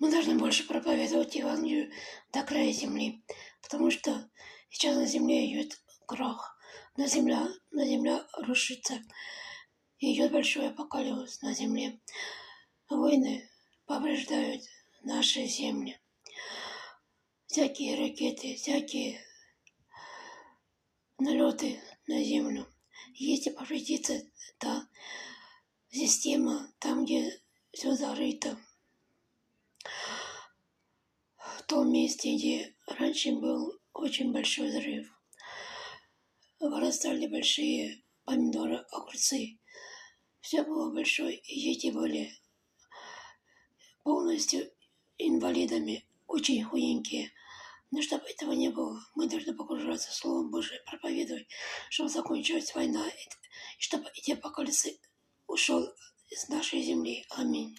Мы должны больше проповедовать Евангелие до края земли, потому что сейчас на земле идет крах, на земля рушится, и идет большой апокалипсис на земле. Войны повреждают наши земли. Всякие ракеты, всякие налеты на землю. Если повредится та система, там, где все зарыто, в том месте, где раньше был очень большой взрыв, вырастали большие помидоры, огурцы. Все было большое, и дети были полностью инвалидами, очень худенькие. Но чтобы этого не было, мы должны погружаться в Слово Божие, проповедовать, чтобы закончилась война, и чтобы эти апокалипсы ушел из нашей земли. Аминь.